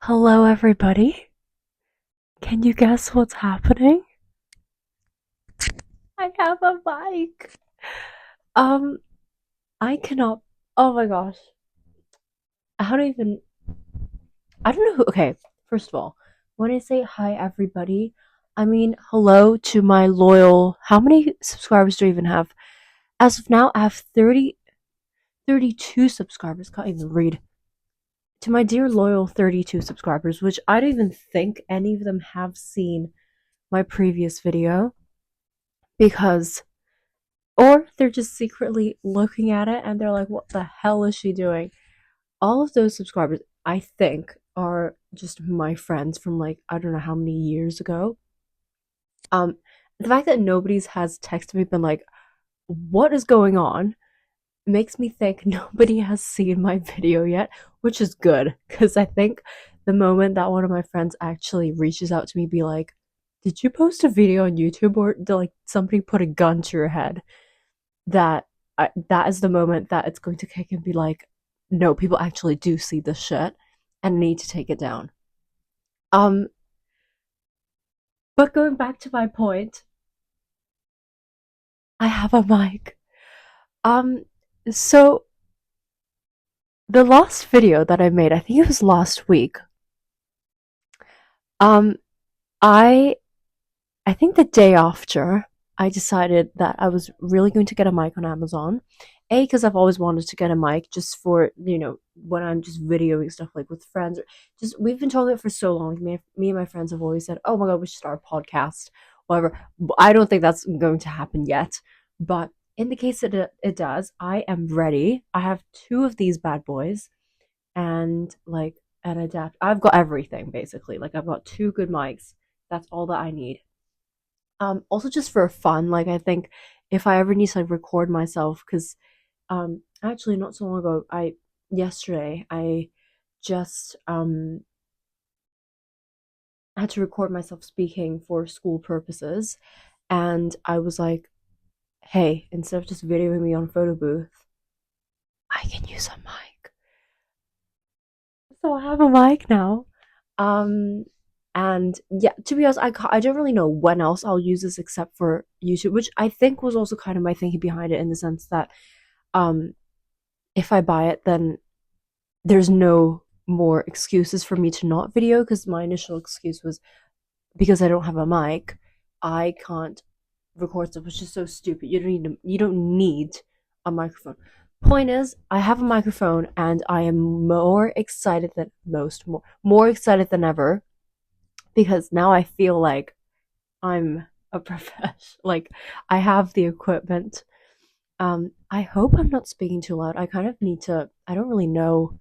Hello, everybody. Can you guess what's happening? I have a mic. Um, I cannot. Oh my gosh. How do I even. I don't know who. Okay, first of all, when I say hi, everybody, I mean hello to my loyal. How many subscribers do I even have? As of now, I have 32 subscribers. Can't even read. To my dear loyal 32 subscribers, which I don't even think any of them have seen my previous video because or they're just secretly looking at it and they're like, what the hell is she doing? All of those subscribers, I think, are just my friends from like, I don't know how many years ago. Um, the fact that nobody's has texted me, been like, what is going on? Makes me think nobody has seen my video yet, which is good because I think the moment that one of my friends actually reaches out to me, be like, did you post a video on YouTube or did like somebody put a gun to your head? That is the moment that it's going to kick and be like, no, people actually do see this shit and need to take it down. Um, but going back to my point, I have a mic. Um, so the last video that I made, I think it was last week. Um, I I think the day after, I decided that I was really going to get a mic on Amazon. A, because I've always wanted to get a mic just for, when I'm just videoing stuff like with friends. Or just, we've been talking about it for so long. Me and my friends have always said, oh my God, we should start a podcast, whatever. I don't think that's going to happen yet. But in the case that it does, I am ready. I have two of these bad boys and like an adapt. I've got everything basically. Like I've got two good mics. That's all that I need. Also just for fun, like I think if I ever need to like record myself, because actually not so long ago, yesterday I just had to record myself speaking for school purposes, and I was like, hey, instead of just videoing me on photo booth, I can use a mic. So I have a mic now. Um, and yeah, to be honest, I don't really know when else I'll use this except for YouTube, which I think was also kind of my thinking behind it in the sense that um, if I buy it, then there's no more excuses for me to not video because my initial excuse was because I don't have a mic, I can't record stuff, which is so stupid. You don't need a microphone. Point is, I have a microphone and I am more excited than more excited than ever because now I feel like I'm a professional. Like I have the equipment. I hope I'm not speaking too loud. I kind of need to. I don't really know.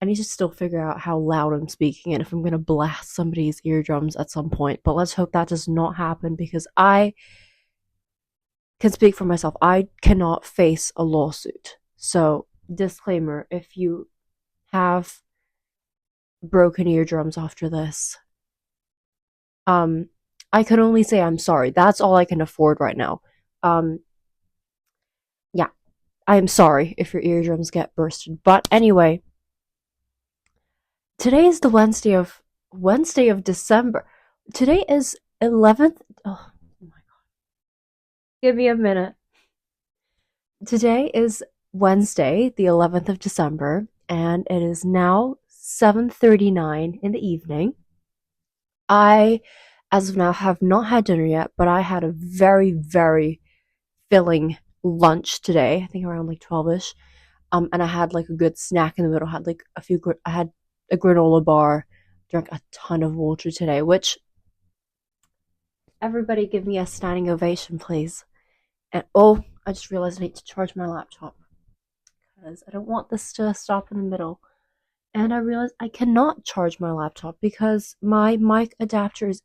I need to still figure out how loud I'm speaking and if I'm gonna blast somebody's eardrums at some point. But let's hope that does not happen because I can speak for myself. I cannot face a lawsuit. So, disclaimer, if you have broken eardrums after this, um, I can only say I'm sorry. That's all I can afford right now. Um, yeah, I am sorry if your eardrums get bursted. But anyway, today is the Wednesday of December. Today is 11th. Oh my god. Give me a minute. Today is Wednesday, the 11th of December, and it is now 7:39 in the evening. I as of now have not had dinner yet, but I had a very very filling lunch today. I think around like 12ish. And I had like a good snack in the middle. I had like I had a granola bar, drank a ton of water today, which everybody give me a standing ovation, please. And oh, I just realized I need to charge my laptop because I don't want this to stop in the middle. And I realized I cannot charge my laptop because my mic adapter is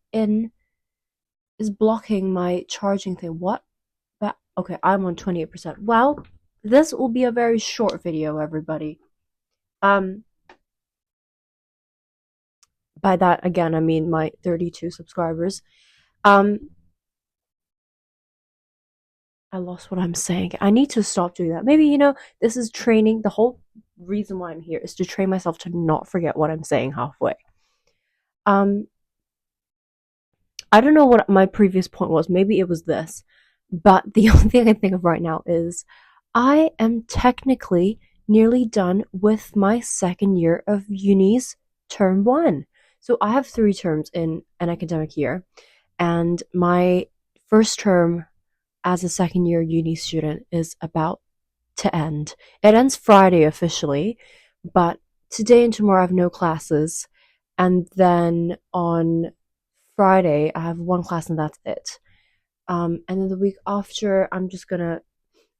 blocking my charging thing. What? But okay, I'm on 28%. Well, this will be a very short video, everybody. Um, by that again, I mean my 32 subscribers. Um, I lost what I'm saying. I need to stop doing that. Maybe, this is training. The whole reason why I'm here is to train myself to not forget what I'm saying halfway. Um, I don't know what my previous point was. Maybe it was this, but the only thing I can think of right now is I am technically nearly done with my second year of uni's term one. So I have 3 terms in an academic year, and my first term as a second year uni student is about to end. It ends Friday officially, but today and tomorrow I have no classes. And then on Friday, I have one class and that's it. And then the week after, I'm just gonna,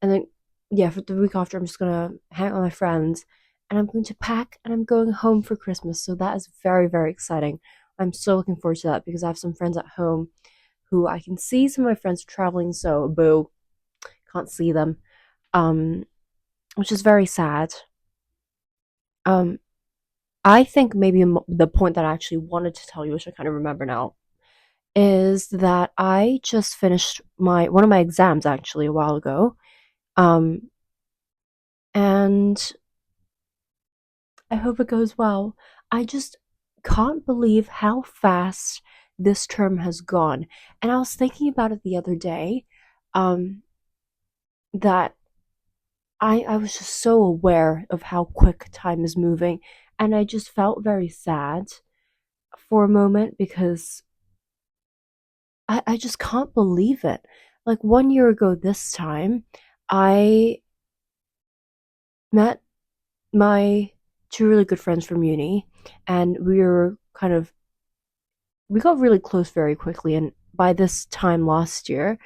and then, yeah, for the week after, I'm just gonna hang out with my friends and I'm going to pack and I'm going home for Christmas. So that is very, very exciting. I'm so looking forward to that because I have some friends at home who I can see. Some of my friends are traveling, so boo, can't see them. Um, which is very sad. Um, I think maybe the point that I actually wanted to tell you, which I kind of remember now, is that I just finished my one of my exams actually a while ago. Um, and I hope it goes well. I just can't believe how fast this term has gone. And I was thinking about it the other day, um, that I was just so aware of how quick time is moving, and I just felt very sad for a moment because I just can't believe it. Like 1 year ago this time, I met my 2 really good friends from uni, and we got really close very quickly. And by this time last year,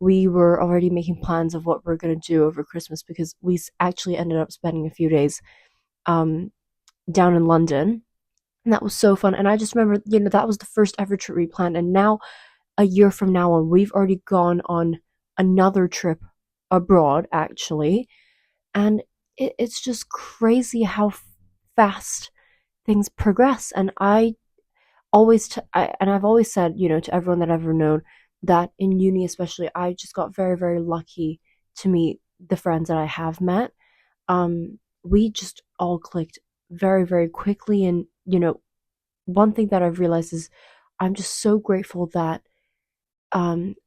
we were already making plans of what we're gonna do over Christmas because we actually ended up spending a few days um, down in London, and that was so fun. And I just remember, that was the first ever trip we planned, and now a year from now on, we've already gone on another trip abroad, actually. And it's just crazy how fast things progress. And I've always said, to everyone that I've ever known, that in uni, especially, I just got very, very lucky to meet the friends that I have met. We just all clicked very, very quickly. And, one thing that I've realized is I'm just so grateful that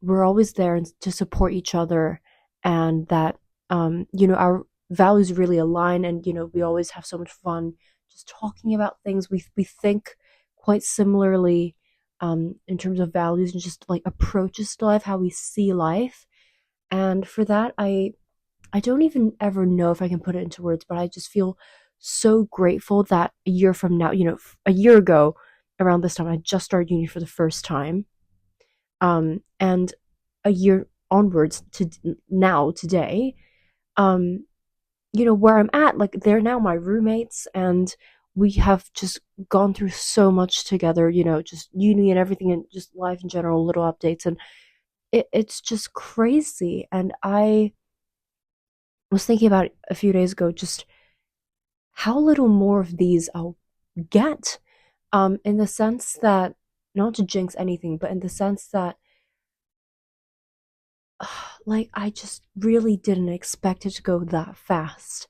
we're always there to support each other, and that our values really align, and we always have so much fun just talking about things. We think quite similarly in terms of values and just like approaches to life, how we see life. And for that, I don't even ever know if I can put it into words, but I just feel so grateful that a year from now, a year ago around this time, I just started uni for the first time, and a year onwards to now today, um where I'm at, like, they're now my roommates, and we have just gone through so much together, just uni and everything, and just life in general, little updates. And it's just crazy. And I was thinking about it a few days ago, just how little more of these I'll get, in the sense that, not to jinx anything, but in the sense that, like, I just really didn't expect it to go that fast.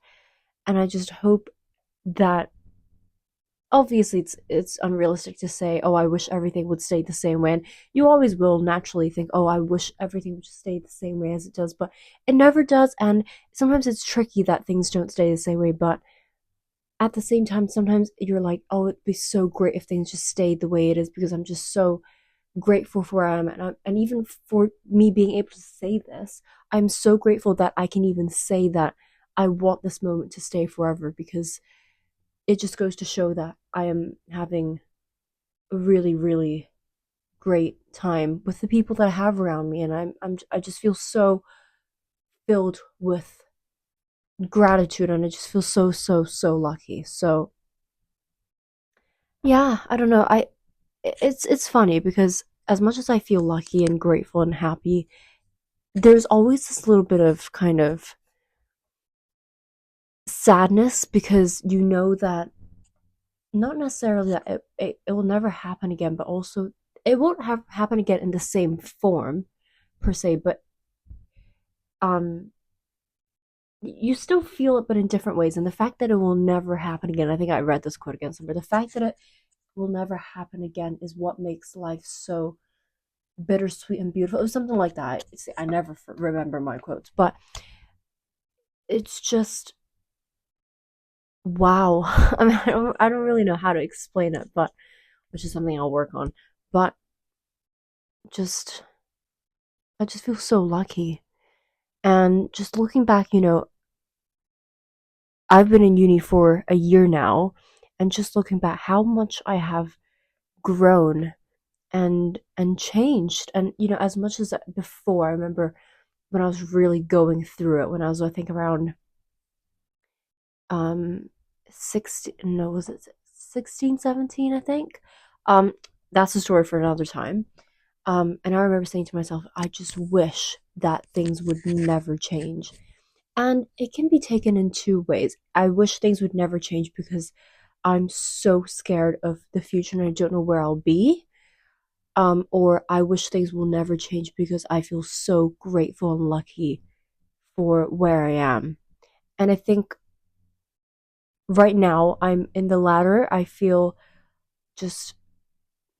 And I just hope that, obviously, it's unrealistic to say, oh, I wish everything would stay the same way. And you always will naturally think, oh, I wish everything would just stay the same way as it does, but it never does. And sometimes it's tricky that things don't stay the same way, but at the same time, sometimes you're like, oh, it'd be so great if things just stayed the way it is, because I'm just so grateful for where I am. And even for me being able to say this, I'm so grateful that I can even say that I want this moment to stay forever, because it just goes to show that I am having a really, really great time with the people that I have around me. And I just feel so filled with gratitude, and I just feel so, so, so lucky. So yeah, I don't know. It's funny because as much as I feel lucky and grateful and happy, there's always this little bit of kind of sadness, because you know that, not necessarily that it will never happen again, but also it won't have happen again in the same form per se, but um you still feel it, but in different ways. And the fact that it will never happen again, I think I read this quote again somewhere. The fact that it will never happen again is what makes life so bittersweet and beautiful. It was something like that. I never remember my quotes, but it's just wow. I mean, I don't really know how to explain it, but which is something I'll work on. But just, I just feel so lucky. And just looking back, I've been in uni for a year now, and just looking back, how much I have grown and changed. And as much as before, I remember when I was really going through it, when I was, I think, around 16, no, was it 16, 17, I think. um that's a story for another time. And I remember saying to myself, I just wish that things would never change. And it can be taken in two ways. I wish things would never change because I'm so scared of the future and I don't know where I'll be. Or I wish things will never change because I feel so grateful and lucky for where I am. And I think right now I'm in the latter. I feel just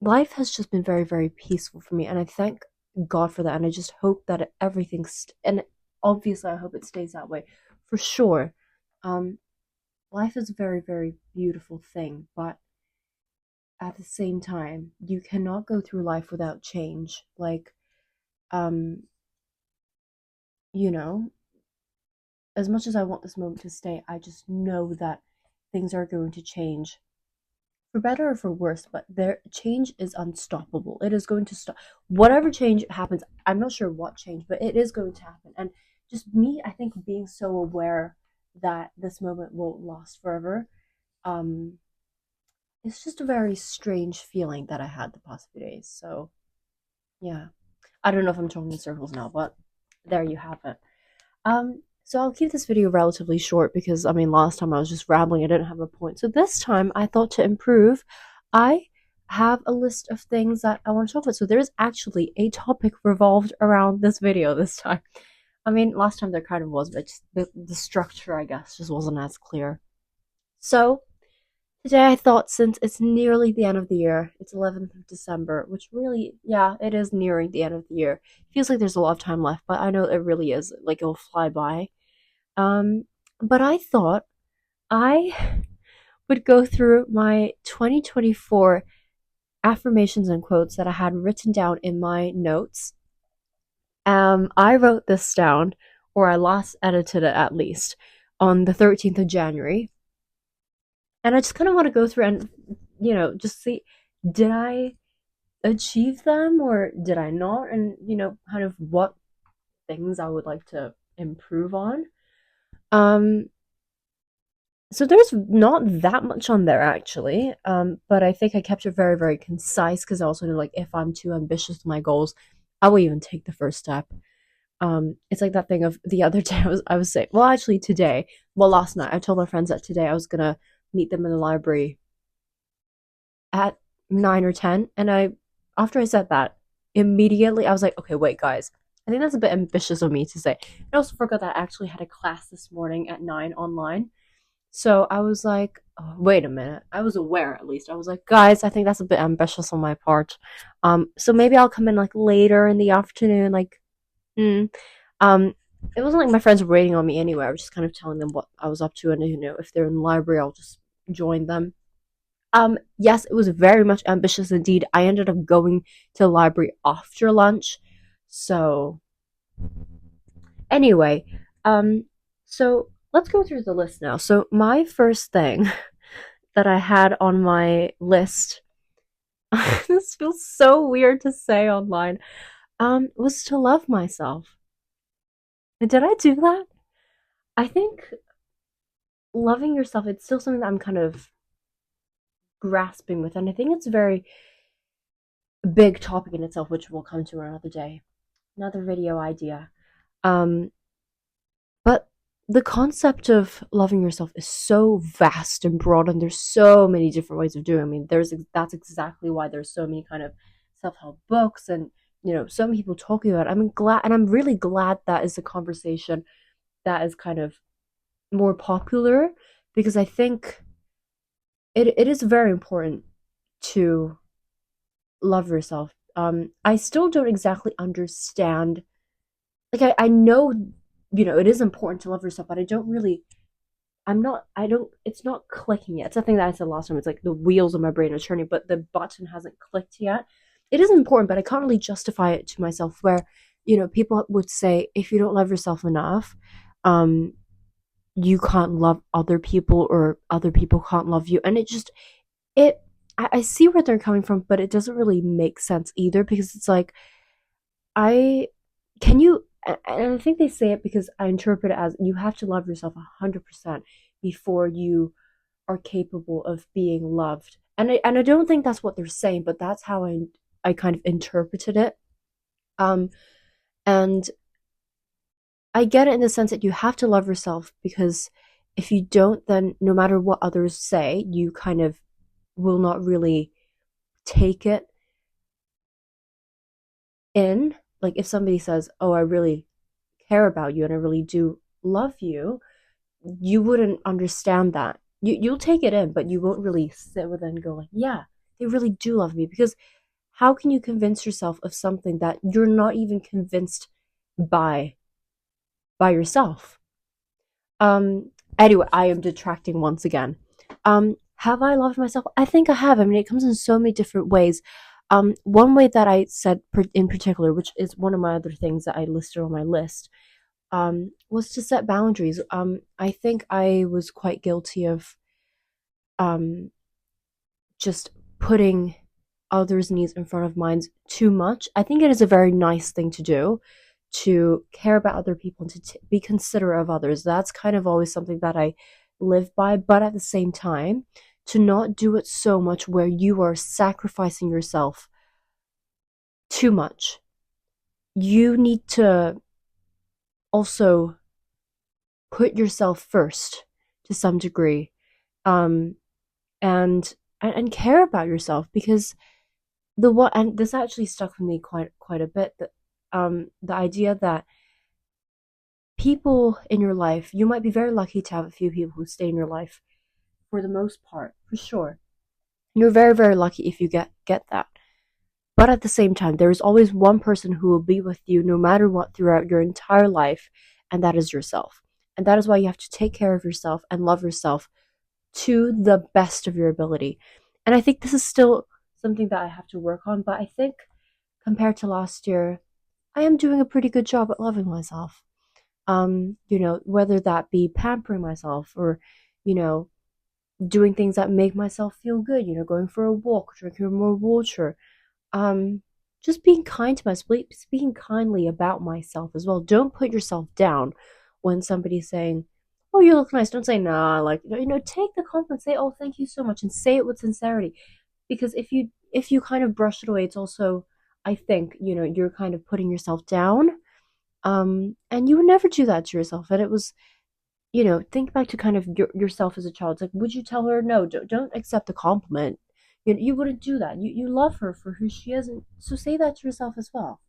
life has just been very, very peaceful for me. And I thank God for that. And I just hope that and obviously I hope it stays that way for sure. Um, Life is a very, very beautiful thing. But at the same time, you cannot go through life without change. Like, um, you know, as much as I want this moment to stay, I just know that things are going to change for better or for worse, but their change is unstoppable. It is going to stop. Whatever change happens, I'm not sure what change, but it is going to happen. And just me, I think, being so aware that this moment won't last forever, um, it's just a very strange feeling that I had the past few days. So yeah, I don't know if I'm talking in circles now, but there you have it. So I'll keep this video relatively short because I mean last time I was just rambling, I didn't have a point. So this time I thought to improve, I have a list of things that I want to talk about. So there is actually a topic revolved around this video this time. I mean last time there kind of was, but just the structure I guess just wasn't as clear. So today I thought since it's nearly the end of the year, it's 11th of December, which really, yeah, it is nearing the end of the year. Feels like there's a lot of time left, but I know it really is. Like it'll fly by. Um, but I thought I would go through my 2024 affirmations and quotes that I had written down in my notes. I wrote this down, or I last edited it at least, on the 13th of January. And I just kind of want to go through and, just see, did I achieve them or did I not? And, kind of what things I would like to improve on. Um, So there's not that much on there actually, but I think I kept it very, very concise because I also know like if I'm too ambitious with my goals, I will even take the first step. It's like that thing of the other day I was saying, well, actually today, well, last night I told my friends that today I was gonna meet them in the library at 9 or 10, and after I said that, immediately I was like, okay, wait, guys, I think that's a bit ambitious of me to say. I also forgot that I actually had a class this morning at 9 online. So I was like, oh, wait a minute. I was aware at least. I was like, guys, I think that's a bit ambitious on my part. So maybe I'll come in like later in the afternoon, like, mm. Um, it wasn't like my friends were waiting on me anyway. I was just kind of telling them what I was up to, and if they're in the library, I'll just join them. Yes, it was very much ambitious indeed. I ended up going to the library after lunch. So anyway, so let's go through the list now. So my first thing that I had on my list, this feels so weird to say online, was to love myself. And did I do that? I think loving yourself, it's still something that I'm kind of grasping with, and I think it's a very big topic in itself, which we'll come to another day, another video idea. Um, But the concept of loving yourself is so vast and broad, and there's so many different ways of doing it. I mean, that's exactly why there's so many kind of self-help books and so many people talking about it. I'm glad, and I'm really glad that is a conversation that is kind of more popular because I think it is very important to love yourself. I still don't exactly understand. Like I know, it is important to love yourself, but I don't really. I'm not. I don't. It's not clicking yet. It's the thing that I said last time. It's like the wheels of my brain are turning, but the button hasn't clicked yet. It is important, but I can't really justify it to myself. Where people would say, if you don't love yourself enough, um, you can't love other people, or other people can't love you, and it. I see where they're coming from, but it doesn't really make sense either because it's like I can you and I think they say it because I interpret it as you have to love yourself 100% before you are capable of being loved. And I don't think that's what they're saying, but that's how I kind of interpreted it. Um and I get it in the sense that you have to love yourself because if you don't, then no matter what others say, you kind of will not really take it in. Like if somebody says, "Oh, I really care about you and I really do love you," you wouldn't understand that. You'll take it in, but you won't really sit with it and go like, "Yeah, they really do love me." Because how can you convince yourself of something that you're not even convinced by by yourself? Anyway, I am detracting once again. Have I loved myself? I think I have. I mean, it comes in so many different ways. One way that I said in particular, which is one of my other things that I listed on my list, was to set boundaries. I think I was quite guilty of um, just putting others' needs in front of mine too much. I think it is a very nice thing to do to care about other people and to be considerate of others. That's kind of always something that I live by, but at the same time, to not do it so much where you are sacrificing yourself too much. You need to also put yourself first to some degree, um, and care about yourself because the what and this actually stuck with me quite a bit. That the idea that people in your life, you might be very lucky to have a few people who stay in your life for the most part, for sure. You're very, very lucky if you get that. But at the same time, there is always one person who will be with you no matter what throughout your entire life, and that is yourself. And that is why you have to take care of yourself and love yourself to the best of your ability. And I think this is still something that I have to work on, but I think compared to last year, I am doing a pretty good job at loving myself. Whether that be pampering myself or, you know, doing things that make myself feel good, going for a walk, drinking more water, um, just being kind to myself, speaking kindly about myself as well. Don't put yourself down when somebody's saying, "Oh, you look nice." Don't say, "Nah." Like, take the compliment. Say, "Oh, thank you so much," and say it with sincerity. Because if you kind of brush it away, it's also, I think, you're kind of putting yourself down. And you would never do that to yourself. And it was, think back to kind of yourself as a child. It's like, would you tell her no? Don't accept the compliment. You wouldn't do that. You love her for who she is, and so say that to yourself as well.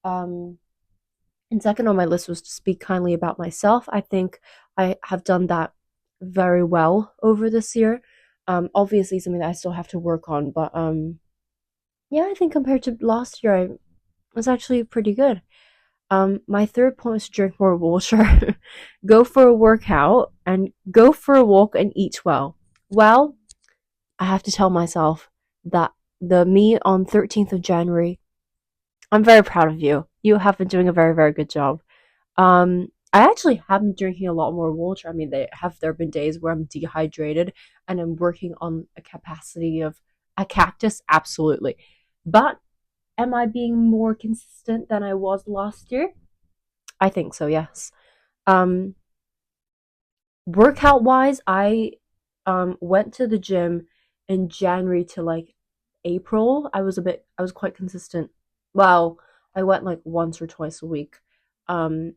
Um, and second on my list was to speak kindly about myself. I think I have done that very well over this year. Obviously something that I still have to work on, but yeah, I think compared to last year, I was actually pretty good. My third point is to drink more water, go for a workout, and go for a walk and eat well. Well, I have to tell myself that the me on 13th of January, I'm very proud of you. You have been doing a very, very good job. I actually have been drinking a lot more water. I mean, there been days where I'm dehydrated and I'm working on a capacity of a cactus, absolutely. But am I being more consistent than I was last year? I think so, yes. Um, Workout wise, I went to the gym in January to like April. I was quite consistent. Well, I went like once or twice a week. Um,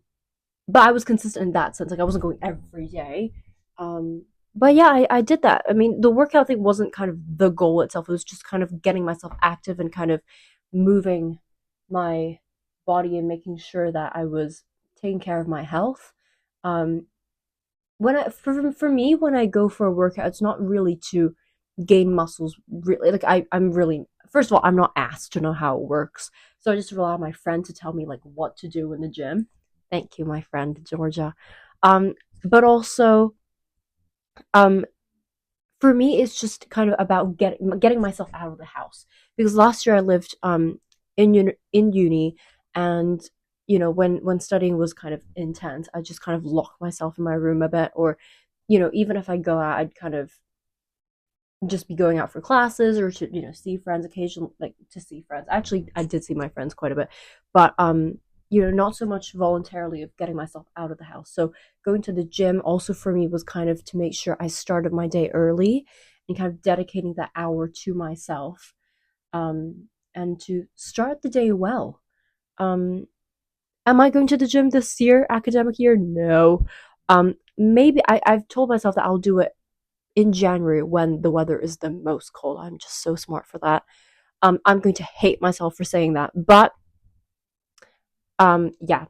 but I was consistent in that sense. Like I wasn't going every day. But yeah, I did that. I mean, the workout thing wasn't kind of the goal itself. It was just kind of getting myself active and kind of moving my body and making sure that I was taking care of my health. Um, for me, when I go for a workout, it's not really to gain muscles. Really, like I'm really, first of all, I'm not asked to know how it works, so I just rely on my friend to tell me like what to do in the gym. Thank you, my friend Georgia. Um, but also, um, for me, it's just kind of about getting myself out of the house, because last year I lived in uni, and when studying was kind of intense, I just kind of locked myself in my room a bit, or even if I go out, I'd kind of just be going out for classes, or to see friends occasionally, like to see friends. Actually, I did see my friends quite a bit, but not so much voluntarily of getting myself out of the house. So going to the gym also for me was kind of to make sure I started my day early, and kind of dedicating that hour to myself, and to start the day well. Am I going to the gym this year, academic year? No. Maybe I've told myself that I'll do it in January when the weather is the most cold. I'm just so smart for that. I'm going to hate myself for saying that, but yeah.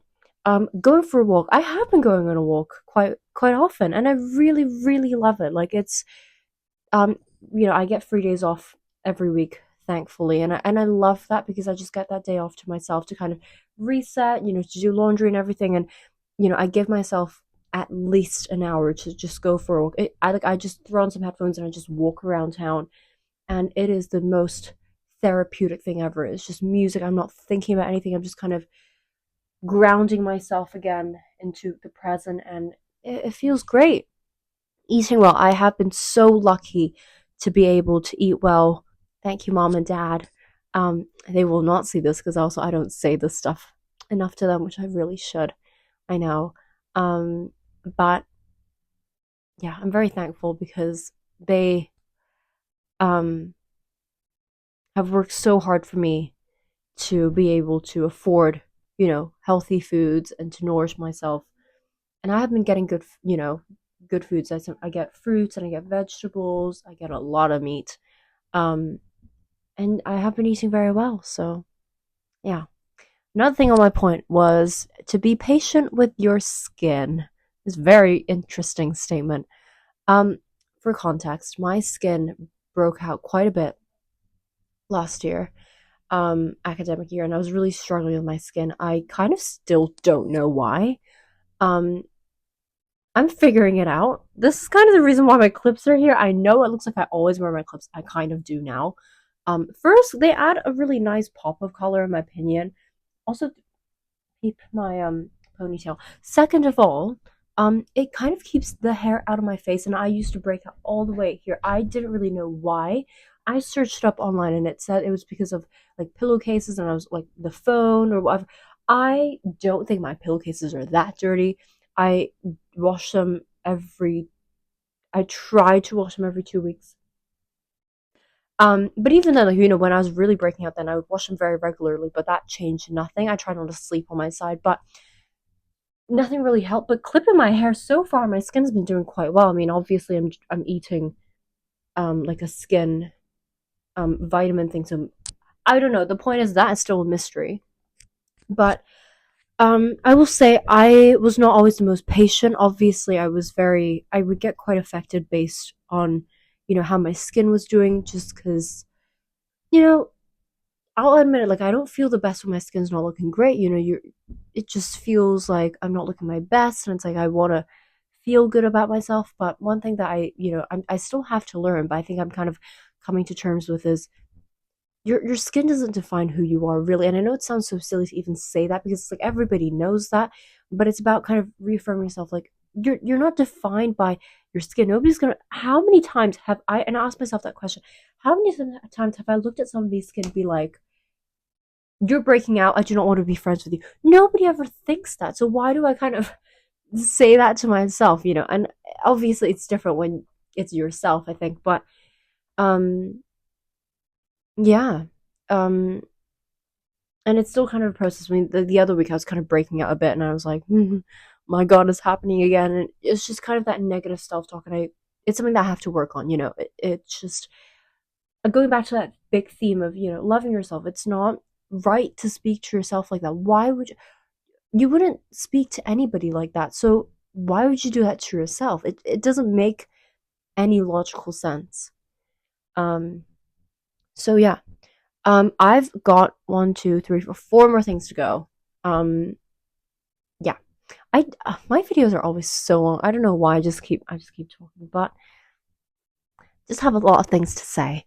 Going for a walk. I have been going on a walk quite often, and I really really love it. Like it's um I get 3 days off every week, thankfully, and I love that because I just get that day off to myself to kind of reset, to do laundry and everything, and I give myself at least an hour to just go for a walk. I just throw on some headphones and I just walk around town, and it is the most therapeutic thing ever. It's just music. I'm not thinking about anything. I'm just kind of grounding myself again into the present, and it feels great. Eating well. I have been so lucky to be able to eat well. Thank you, mom and dad. They will not see this because also I don't say this stuff enough to them, which I really should. I know. But yeah, I'm very thankful because they um have worked so hard for me to be able to afford, healthy foods and to nourish myself. And I have been getting good foods. I get fruits and I get vegetables. I get a lot of meat. Um, and I have been eating very well. So yeah. Another thing on my point was to be patient with your skin. This very interesting statement. Um, for context, my skin broke out quite a bit last year, academic year, and I was really struggling with my skin. I kind of still don't know why. Um, I'm figuring it out. This is kind of the reason why my clips are here. I know it looks like I always wear my clips. I kind of do now. First, they add a really nice pop of color, in my opinion. Also, keep my ponytail. Second of all, it kind of keeps the hair out of my face, and I used to break out all the way here. I didn't really know why. I searched up online, and it said it was because of like pillowcases, and I was like the phone or whatever. I don't think my pillowcases are that dirty. I wash them every. I try to wash them every 2 weeks. But even then, like when I was really breaking out, then I would wash them very regularly. But that changed nothing. I tried not to sleep on my side, but nothing really helped. But clipping my hair so far, my skin's been doing quite well. I mean, obviously, I'm eating like a skin vitamin thing. So I don't know. The point is that is still a mystery. But I will say I was not always the most patient. Obviously, I would get quite affected based on how my skin was doing, just because you know I'll admit it, like I don't feel the best when my skin's not looking great. It just feels like I'm not looking my best, and it's like I want to feel good about myself. But one thing that I still have to learn, but I think I'm kind of coming to terms with is your skin doesn't define who you are really. And I know it sounds so silly to even say that because it's like everybody knows that, but it's about kind of reaffirming yourself, like you're not defined by your skin. Nobody's gonna. How many times have I, and I asked myself that question, how many times have I looked at somebody's skin and be like, you're breaking out, I do not want to be friends with you. Nobody ever thinks that. So why do I kind of say that to myself, And obviously it's different when it's yourself, I think. But um yeah. Um and it's still kind of a process. I mean, the other week I was kind of breaking out a bit, and I was like, my God, it's happening again. And it's just kind of that negative self talk, and it's something that I have to work on. It's just going back to that big theme of loving yourself. It's not right to speak to yourself like that. Why would you wouldn't speak to anybody like that? So why would you do that to yourself? It doesn't make any logical sense. Um, so yeah. I've got one, two, three, four more things to go. Um, yeah. I My videos are always so long. I don't know why. I just keep talking, but just have a lot of things to say.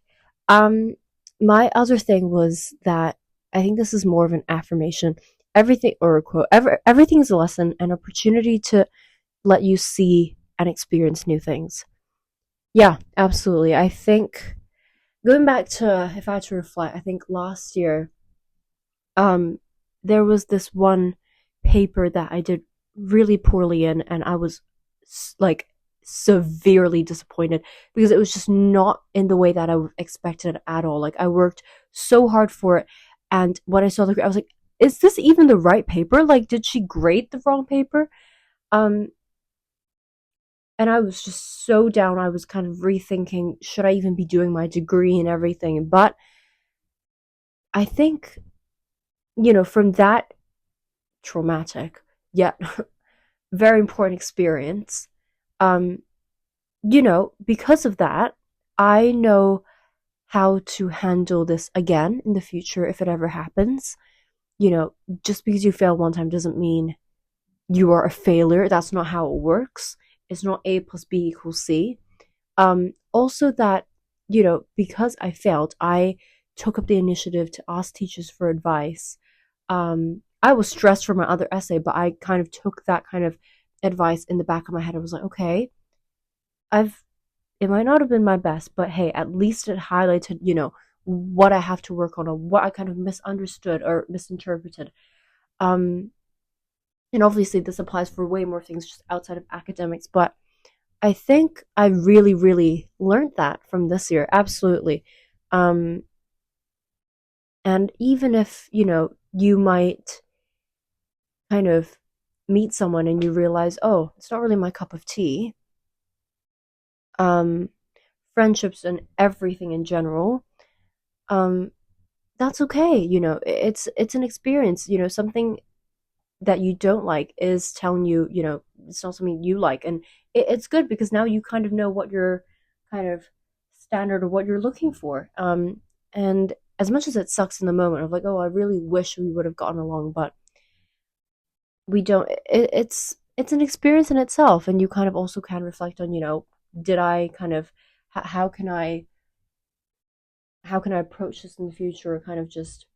Um, my other thing was that I think this is more of an affirmation. Everything or a quote. Everything is a lesson, an opportunity to let you see and experience new things. Yeah, absolutely. I think going back to if I had to reflect, I think last year um there was this one paper that I did really poorly in, and I was like severely disappointed because it was just not in the way that I expected at all. Like I worked so hard for it, and when I saw the I was like, is this even the right paper? Like did she grade the wrong paper? Um and I was just so down. I was kind of rethinking, should I even be doing my degree and everything? But I think, from that traumatic yet very important experience. Um, because of that, I know how to handle this again in the future if it ever happens. You know, just because you fail one time doesn't mean you are a failure. That's not how it works. It's not A plus B equals C. Also that, because I failed, I took up the initiative to ask teachers for advice. I was stressed for my other essay, but I kind of took that kind of advice in the back of my head. I was like, okay, I've it might not have been my best, but hey, at least it highlighted, what I have to work on or what I kind of misunderstood or misinterpreted. Um, and obviously this applies for way more things just outside of academics, but I think I really, really learned that from this year. Absolutely. Um, and even if, you might kind of meet someone and you realize, oh, it's not really my cup of tea. Um, Friendships and everything in general. Um, that's okay. It's an experience. Something that you don't like is telling you, it's not something you like, and it's good because now you kind of know what your kind of standard or what you're looking for. And as much as it sucks in the moment of like, oh, I really wish we would have gotten along, but we don't. It's an experience in itself, and you kind of also can reflect on, did I kind of how can I approach this in the future, or kind of just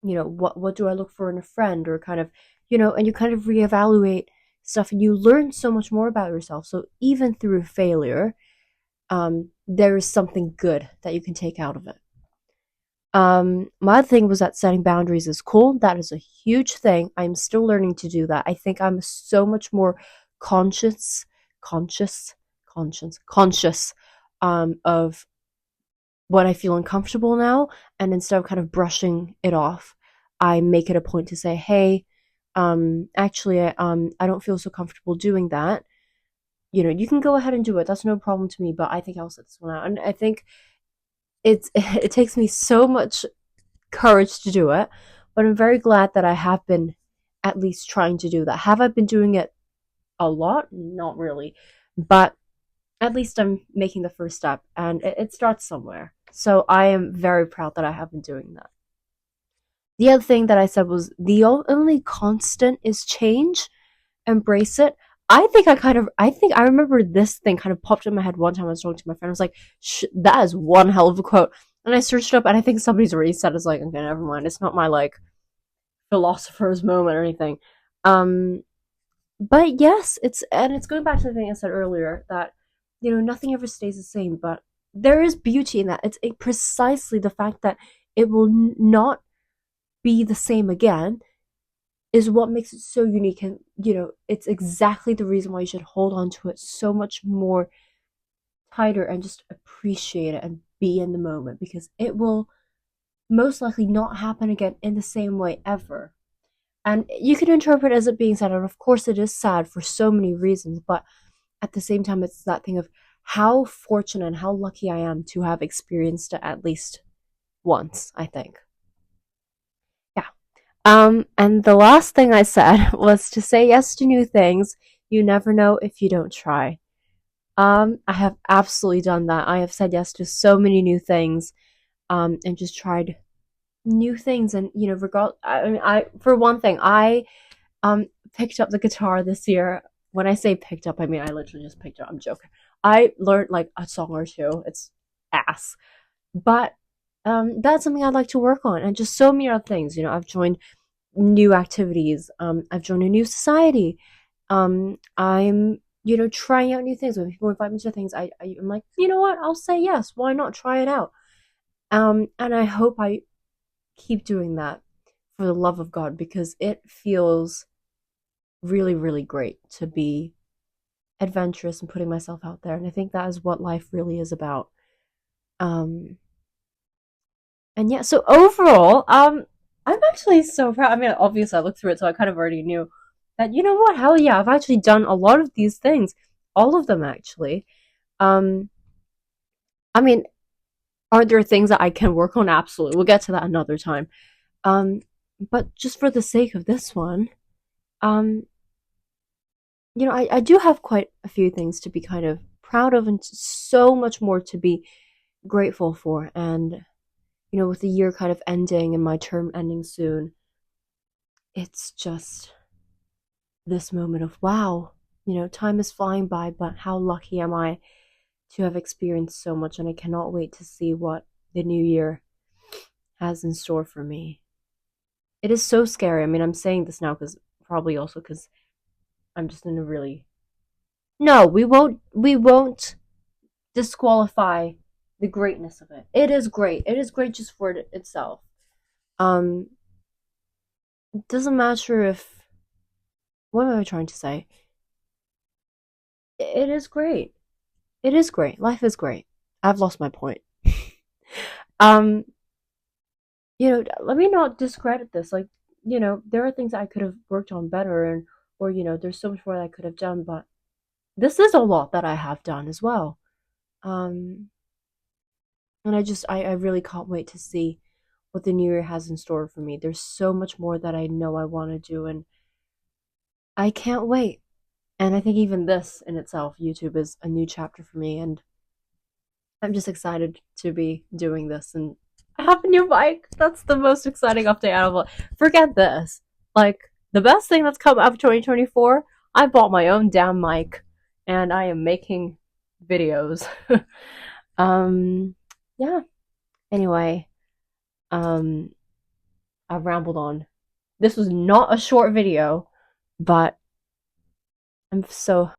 what do I look for in a friend, or kind of and you kind of reevaluate stuff, and you learn so much more about yourself. So even through failure, there is something good that you can take out of it. My thing was that setting boundaries is cool. That is a huge thing. I'm still learning to do that. I think I'm so much more conscious, conscious, conscious of when I feel uncomfortable now, and instead of kind of brushing it off, I make it a point to say, "Hey, actually, I don't feel so comfortable doing that. You can go ahead and do it. That's no problem to me. But I think I'll sit this one out." And I think it takes me so much courage to do it, but I'm very glad that I have been at least trying to do that. Have I been doing it a lot? Not really, but at least I'm making the first step, and it starts somewhere. So I am very proud that I have been doing that. The other thing that I said was the only constant is change. Embrace it. I think I remember this thing kind of popped in my head one time I was talking to my friend. I was like, that is one hell of a quote. And I searched it up, and I think somebody's already said it's like, okay, never mind. It's not my like philosopher's moment or anything. Um, but yes, it's going back to the thing I said earlier that nothing ever stays the same, but there is beauty in that. It's precisely the fact that it will not be the same again is what makes it so unique, and it's exactly the reason why you should hold on to it so much more tighter and just appreciate it and be in the moment, because it will most likely not happen again in the same way ever. And you can interpret it as it being sad, and of course it is sad for so many reasons, but at the same time it's that thing of how fortunate and how lucky I am to have experienced it at least once, I think. Yeah. And the last thing I said was to say yes to new things, You never know if you don't try. I have absolutely done that. I have said yes to so many new things, and just tried new things. And regard. I mean, I for one thing, I picked up the guitar this year. When I say picked up, I mean I literally just picked it up. I'm joking. I learned like a song or two. It's ass, but that's something I'd like to work on, and just so many other things. I've joined new activities. I've joined a new society. I'm trying out new things. When people invite me to things, I'm like, you know what? I'll say yes. Why not try it out? And I hope I keep doing that for the love of God, because it feels really, really great to be adventurous and putting myself out there. And I think that is what life really is about. Um, and yeah, so overall, I'm actually so proud. I mean, obviously, I looked through it, so I kind of already knew that, you know what, hell yeah, I've actually done a lot of these things, all of them actually. Um, I mean, are there things that I can work on? Absolutely. We'll get to that another time. Um, but just for the sake of this one, um, I do have quite a few things to be kind of proud of, and so much more to be grateful for. And, with the year kind of ending and my term ending soon, it's just this moment of wow, time is flying by, but how lucky am I to have experienced so much, and I cannot wait to see what the new year has in store for me. It is so scary. I mean, I'm saying this now because probably also because I'm just in a really no, we won't disqualify the greatness of it. It is great. It is great just for itself. Um, it doesn't matter if what am I trying to say? It is great. It is great. Life is great. I've lost my point. um, let me not discredit this. Like, there are things I could have worked on better, and or there's so much more that I could have done, but this is a lot that I have done as well. Um, and I really can't wait to see what the new year has in store for me. There's so much more that I know I want to do, and I can't wait. And I think even this in itself, YouTube, is a new chapter for me, and I'm just excited to be doing this. And I have a new mic. That's the most exciting update out of all. Forget this. Like, the best thing that's come out of 2024, I bought my own damn mic, and I am making videos. um, yeah. Anyway, um, I've rambled on. This was not a short video, but I'm so